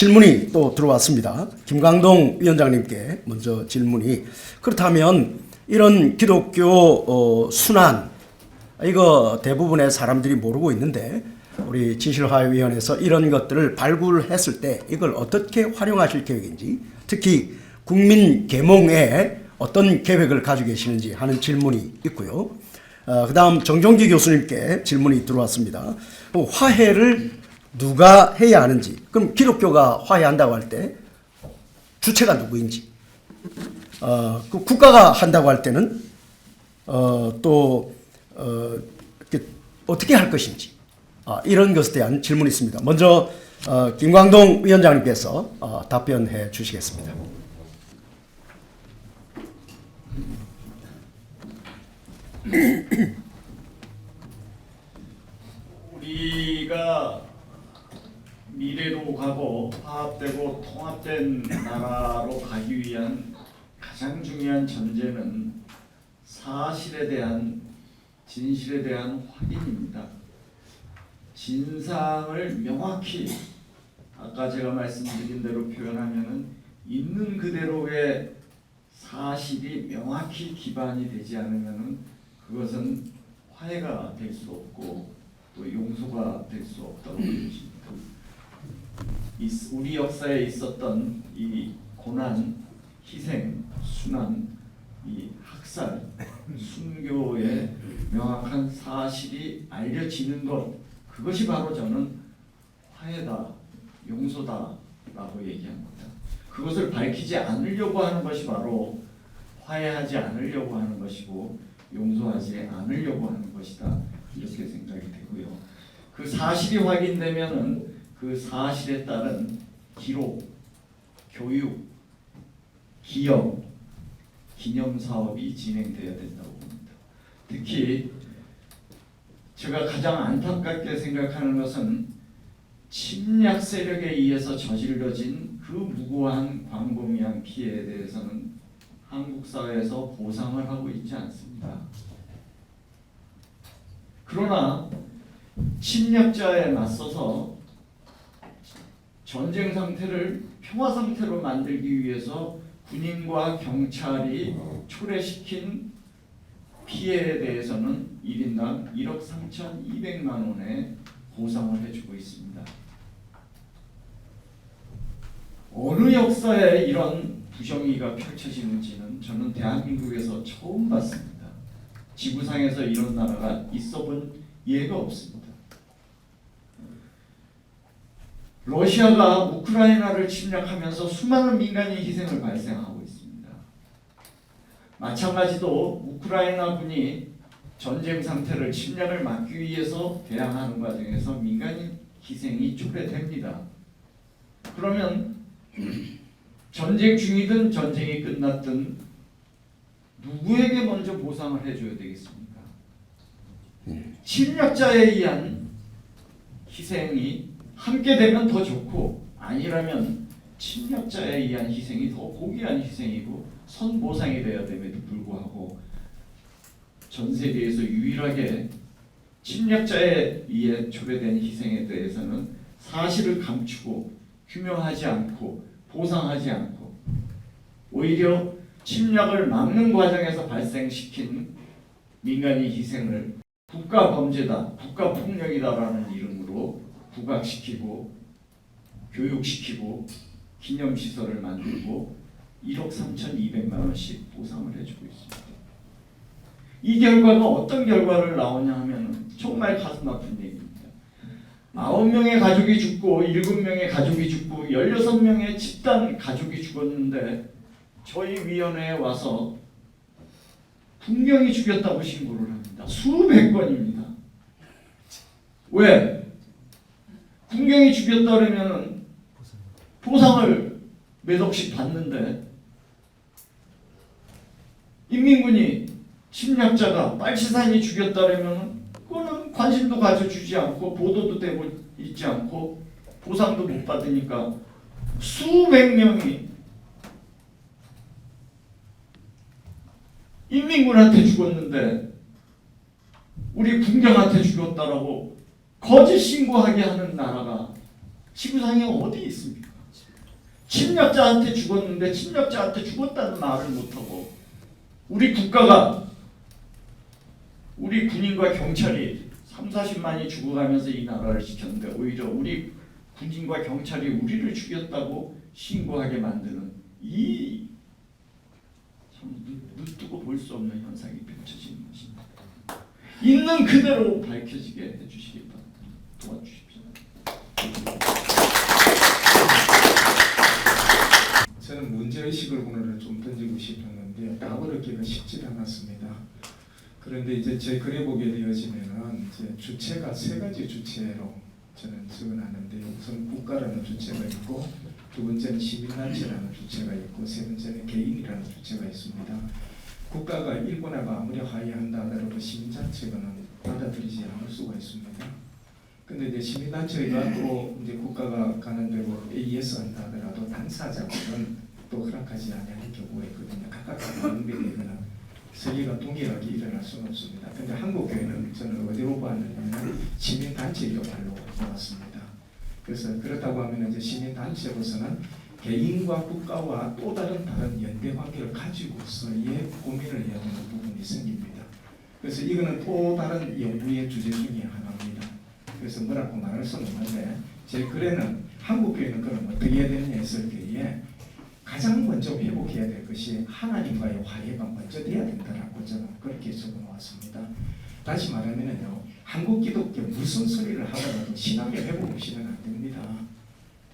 질문이 또 들어왔습니다. 김광동 위원장님께 먼저 질문이, 그렇다면 이런 기독교 순환, 이거 대부분의 사람들이 모르고 있는데 우리 진실화해위원회에서 이런 것들을 발굴했을 때 이걸 어떻게 활용하실 계획인지, 특히 국민 계몽에 어떤 계획을 가지고 계시는지 하는 질문이 있고요. 그 다음 정종기 교수님께 질문이 들어왔습니다. 화해를 누가 해야 하는지, 그럼 기독교가 화해한다고 할 때 주체가 누구인지, 그 국가가 한다고 할 때는 어떻게 할 것인지, 이런 것에 대한 질문이 있습니다. 먼저 김광동 위원장님께서 답변해 주시겠습니다. 우리가 미래로 가고 화합되고 통합된 나라로 가기 위한 가장 중요한 전제는 사실에 대한, 진실에 대한 확인입니다. 진상을 명확히, 아까 제가 말씀드린 대로 표현하면은 있는 그대로의 사실이 명확히 기반이 되지 않으면은 그것은 화해가 될 수 없고 또 용서가 될 수 없다고 보여집니다. 우리 역사에 있었던 이 고난, 희생, 순환, 이 학살, 순교의 명확한 사실이 알려지는 것, 그것이 바로 저는 화해다, 용서다라고 얘기합니다. 그것을 밝히지 않으려고 하는 것이 바로 화해하지 않으려고 하는 것이고 용서하지 않으려고 하는 것이다, 이렇게 생각이 되고요. 그 사실이 확인되면은 그 사실에 따른 기록, 교육, 기억, 기념 사업이 진행돼야 된다고 봅니다. 특히 제가 가장 안타깝게 생각하는 것은 침략 세력에 의해서 저질러진 그 무고한 광범위한 피해에 대해서는 한국 사회에서 보상을 하고 있지 않습니다. 그러나 침략자에 맞서서 전쟁 상태를 평화 상태로 만들기 위해서 군인과 경찰이 초래시킨 피해에 대해서는 1인당 1억 3,200만 원의 보상을 해주고 있습니다. 어느 역사에 이런 부정의가 펼쳐지는지는 저는 대한민국에서 처음 봤습니다. 지구상에서 이런 나라가 있어본 예가 없습니다. 러시아가 우크라이나를 침략하면서 수많은 민간인 희생을 발생하고 있습니다. 마찬가지로 우크라이나 군이 전쟁 상태를 침략을 막기 위해서 대항하는 과정에서 민간인 희생이 초래됩니다. 그러면 전쟁 중이든 전쟁이 끝났든 누구에게 먼저 보상을 해줘야 되겠습니까? 침략자에 의한 희생이 함께 되면 더 좋고, 아니라면 침략자에 의한 희생이 더 고귀한 희생이고 선보상이 되어야 됨에도 불구하고 전 세계에서 유일하게 침략자에 의해 초래된 희생에 대해서는 사실을 감추고 규명하지 않고 보상하지 않고 오히려 침략을 막는 과정에서 발생시킨 민간인 희생을 국가범죄다, 국가폭력이다라는 이름으로 부각시키고 교육시키고 기념시설을 만들고 1억 3,200만 원씩 보상을 해주고 있습니다. 이 결과가 어떤 결과를 나오냐 하면 정말 가슴 아픈 얘기입니다. 9명의 가족이 죽고 7명의 가족이 죽고 16명의 집단 가족이 죽었는데 저희 위원회에 와서 분명히 죽였다고 신고를 합니다. 수백 건입니다. 왜? 군경이 죽였다 그러면은 보상을 몇 억씩 받는데 인민군이 침략자가 빨치산이 죽였다 그러면은 그거는 관심도 가져주지 않고 보도도 되고 있지 않고 보상도 못 받으니까 수백 명이 인민군한테 죽었는데 우리 군경한테 죽였다라고 거짓 신고하게 하는 나라가 지구상에 어디 있습니까? 침략자한테 죽었는데 침략자한테 죽었다는 말을 못하고 우리 국가가 우리 군인과 경찰이 30-40만이 죽어가면서 이 나라를 지켰는데 오히려 우리 군인과 경찰이 우리를 죽였다고 신고하게 만드는 이 참 눈뜨고 볼 수 없는 현상이 펼쳐지는 것입니다. 있는 그대로 밝혀지게 해주시기 바랍니다. 도와주십시오. 저는 문제의식을 오늘은 좀 던지고 싶었는데 따버리기가 쉽지 않았습니다. 그런데 이제 제 글에 보게 되어지면은 이제 주체가 세 가지 주체로 저는 적어놨는데 우선 국가라는 주체가 있고 두 번째는 시민단체라는 주체가 있고 세 번째는 개인이라는 주체가 있습니다. 국가가 일본하고 아무리 화해한다 하더라도 시민단체는 받아들이지 않을 수가 있습니다. 근데 이제 시민단체가 또 이제 국가가 가는 대로 AES 한다 하더라도 당사자들은 또 허락하지 않는 경우가 있거든요. 각각 다른 데는 세계가 동일하게 일어날 수는 없습니다. 근데 한국교회는 저는 어디로 봤느냐면 시민단체 역할로 보았습니다. 그래서 그렇다고 하면 이제 시민단체로서는 개인과 국가와 또 다른 연대 관계를 가지고서의 고민을 해야 하는 부분이 생깁니다. 그래서 이거는 또 다른 연구의 주제 중에 하나입니다. 그래서 뭐라고 말할 수는 없는데 제 글에는 한국교회는 그럼 어떻게 해야 되느냐 했을 때에 가장 먼저 회복해야 될 것이 하나님과의 화해가 먼저 돼야 된다라고 저는 그렇게 적어놓았습니다. 다시 말하면요, 한국 기독교 무슨 소리를 하더라도 신앙의 회복 없이는 안 됩니다.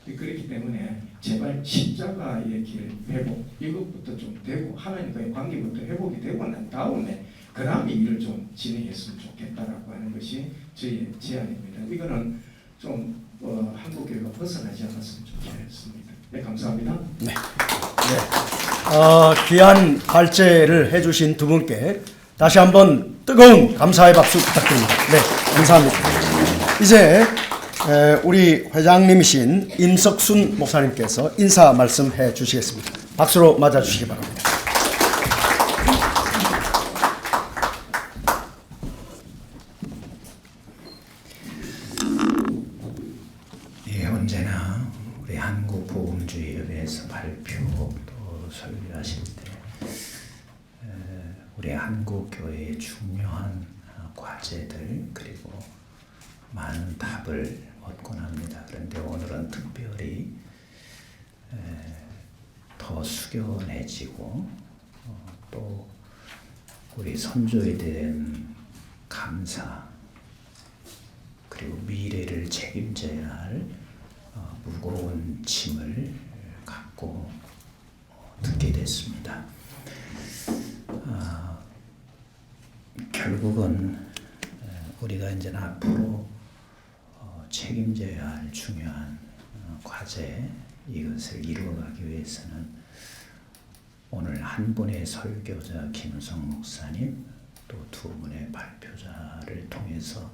그렇기 때문에 제발 십자가의 길 회복 이것부터 좀 되고 하나님과의 관계부터 회복이 되고 난 다음에 그 다음에 일을 좀 진행했으면 좋겠다라고 하는 것이 저희의 제안입니다. 이거는 좀 한국교회가 벗어나지 않았으면 좋겠습니다. 네, 감사합니다. 네. 귀한 발제를 해주신 두 분께 다시 한번 뜨거운 감사의 박수 부탁드립니다. 네, 감사합니다. 이제 우리 회장님이신 임석순 목사님께서 인사 말씀해 주시겠습니다. 박수로 맞아주시기 바랍니다. 예, 언제나 우리 한국복음주의협회에서 발표 또 설교하실 때 우리 한국교회의 중요한 과제들 그리고 많은 답을 얻곤 합니다. 그런데 오늘은 특별히 더 숙연해지고 또 우리 선조에 대한 감사 그리고 미래를 책임져야 할 무거운 짐을 갖고 듣게 됐습니다. 결국은 우리가 이제 앞으로 책임져야 할 중요한 과제 이것을 이루어가기 위해서는 오늘 한 분의 설교자 김우성 목사님 또 두 분의 발표자를 통해서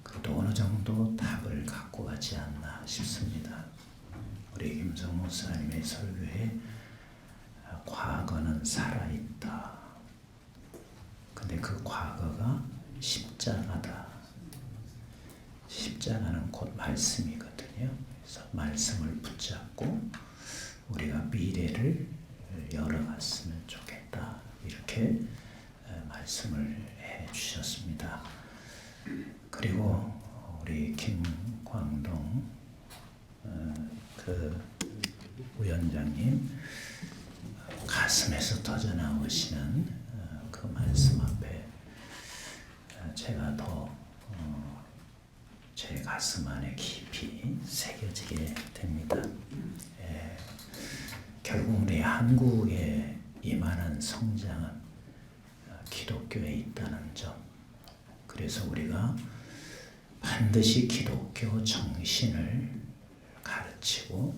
그래도 어느 정도 답을 갖고 가지 않나 싶습니다. 우리 김우성 목사님의 설교에 과거는 살아있다. 근데 그 과거가 십자가다. 십자가는 곧 말씀이거든요. 그래서 말씀을 붙잡고 우리가 미래를 열어갔으면 좋겠다. 이렇게 말씀을 해 주셨습니다. 그리고 우리 김광동 그 위원장님 가슴에서 터져나오시는 그 말씀 앞에 제가 더 제 가슴 안에 깊이 새겨지게 됩니다. 결국 우리 한국에 임하는 성장은 기독교에 있다는 점. 그래서 우리가 반드시 기독교 정신을 가르치고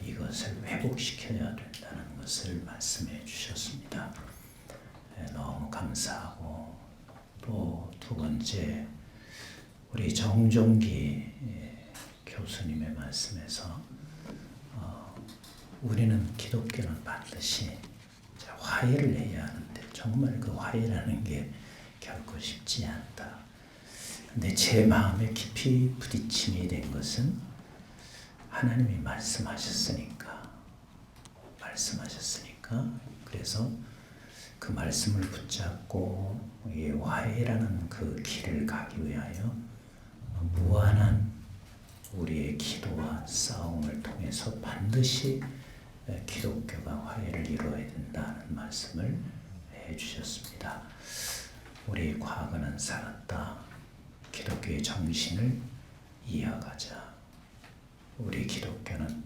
이것을 회복시켜야 된다는 것을 말씀해 주셨습니다. 너무 감사하고 또 두 번째 우리 정종기 교수님의 말씀에서 우리는 기독교는 반드시 화해를 해야 하는데 정말 그 화해라는 게 결코 쉽지 않다. 근데 제 마음에 깊이 부딪힘이 된 것은 하나님이 말씀하셨으니까 그래서 그 말씀을 붙잡고 이 화해라는 그 길을 가기 위하여 무한한 우리의 기도와 싸움을 통해서 반드시 기독교가 화해를 이루어야 된다는 말씀을 해주셨습니다. 우리 과거는 살았다. 기독교의 정신을 이어가자. 우리 기독교는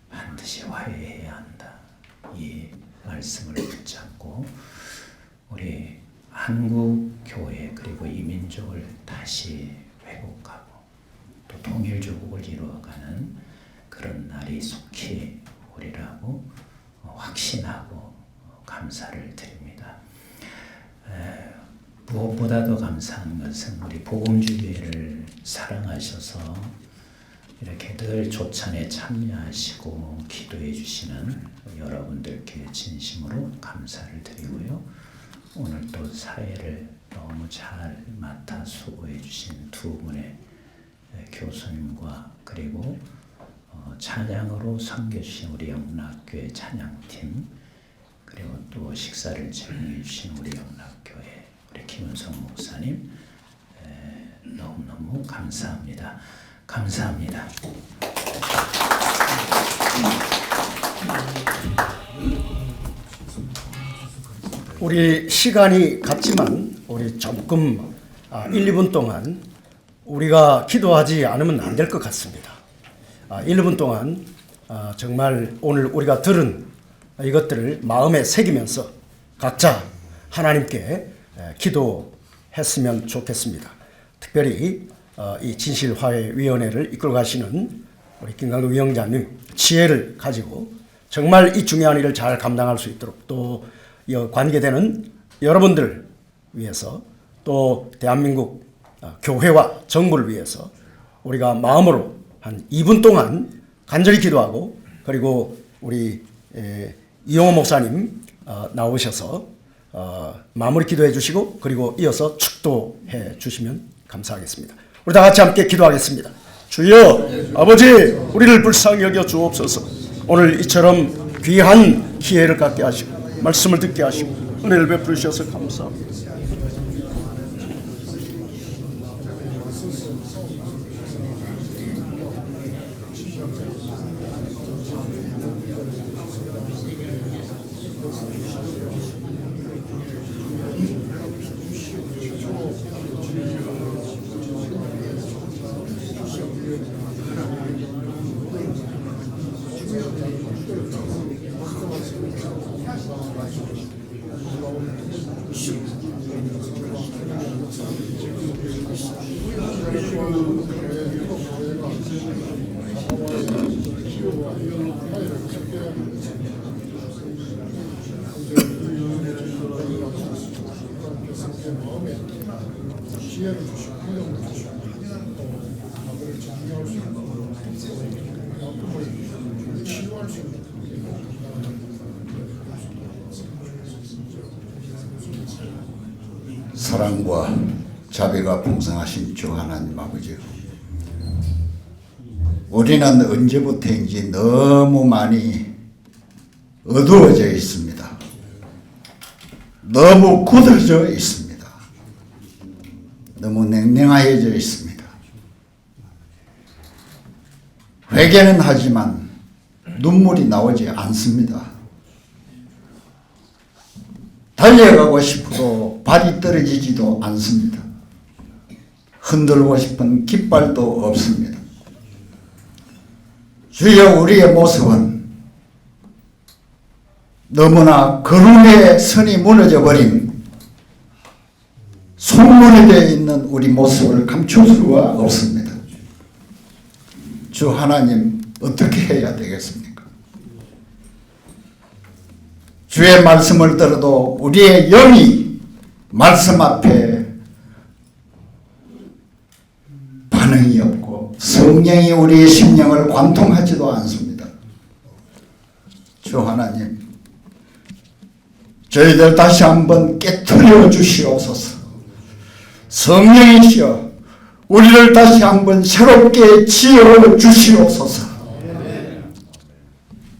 반드시 화해해야 한다. 이 말씀을 붙잡고 우리 한국 교회 그리고 이 민족을 다시 회복하고 또 통일조국을 이루어가는 그런 날이 속히 오리라고 확신하고 감사를 드립니다. 무엇보다도 감사한 것은 우리 복음주교회를 사랑하셔서 이렇게 늘 조찬에 참여하시고 기도해 주시는 여러분들께 진심으로 감사를 드리고요. 오늘 또 사회를 너무 잘 맡아 수고해 주신 두 분의 교수님과 그리고 찬양으로 섬겨주신 우리 영락교회 찬양팀 그리고 또 식사를 제공해 주신 우리 영락교회 우리 김은성 목사님 너무너무 감사합니다. 감사합니다. 우리 시간이 같지만 우리 조금 1, 2분 동안 우리가 기도하지 않으면 안 될 것 같습니다. 1, 2분 동안 정말 오늘 우리가 들은 이것들을 마음에 새기면서 각자 하나님께 기도했으면 좋겠습니다. 특별히 이 진실화해위원회를 이끌어 가시는 우리 김강동 위원장님 지혜를 가지고 정말 이 중요한 일을 잘 감당할 수 있도록 또 관계되는 여러분들 위해서 또 대한민국 교회와 정부를 위해서 우리가 마음으로 한 2분 동안 간절히 기도하고 그리고 우리 이용호 목사님 나오셔서 마무리 기도해 주시고 그리고 이어서 축도해 주시면 감사하겠습니다. 우리 다 같이 함께 기도하겠습니다. 주여 아버지 우리를 불쌍히 여겨 주옵소서. 오늘 이처럼 귀한 기회를 갖게 하시고 말씀을 듣게 하시고 은혜를 베풀으셔서 감사합니다. 사랑과 자비가 풍성하신 주 하나님 아버지, 우리는 언제부터인지 너무 많이 어두워져 있습니다. 너무 굳어져 있습니다. 너무 냉랭해져 있습니다. 회개는 하지만 눈물이 나오지 않습니다. 달려가고 싶어도 발이 떨어지지도 않습니다. 흔들고 싶은 깃발도 없습니다. 주여, 우리의 모습은 너무나 거룩의 선이 무너져 버린 소문이 되어 있는 우리 모습을 감출 수가 없습니다. 주 하나님, 어떻게 해야 되겠습니까? 주의 말씀을 들어도 우리의 영이 말씀 앞에 반응이 없고 성령이 우리의 심령을 관통하지도 않습니다. 주 하나님, 저희들 다시 한번 깨트려 주시옵소서. 성령이시여, 우리를 다시 한번 새롭게 지어 주시옵소서.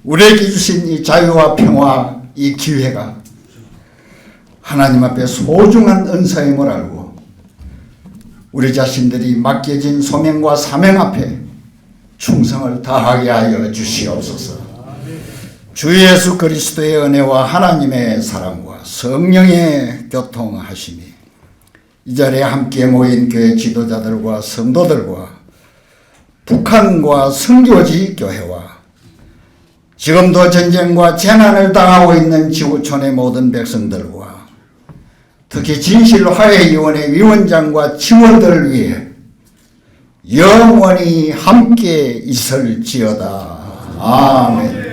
우리에게 주신 이 자유와 평화, 이 기회가 하나님 앞에 소중한 은사임을 알고 우리 자신들이 맡겨진 소명과 사명 앞에 충성을 다하게 하여 주시옵소서. 주 예수 그리스도의 은혜와 하나님의 사랑과 성령의 교통하심이 이 자리에 함께 모인 교회 지도자들과 성도들과 북한과 선교지 교회와 지금도 전쟁과 재난을 당하고 있는 지구촌의 모든 백성들과 특히 진실화해위원회 위원장과 직원들을 위해 영원히 함께 있을지어다. 아멘.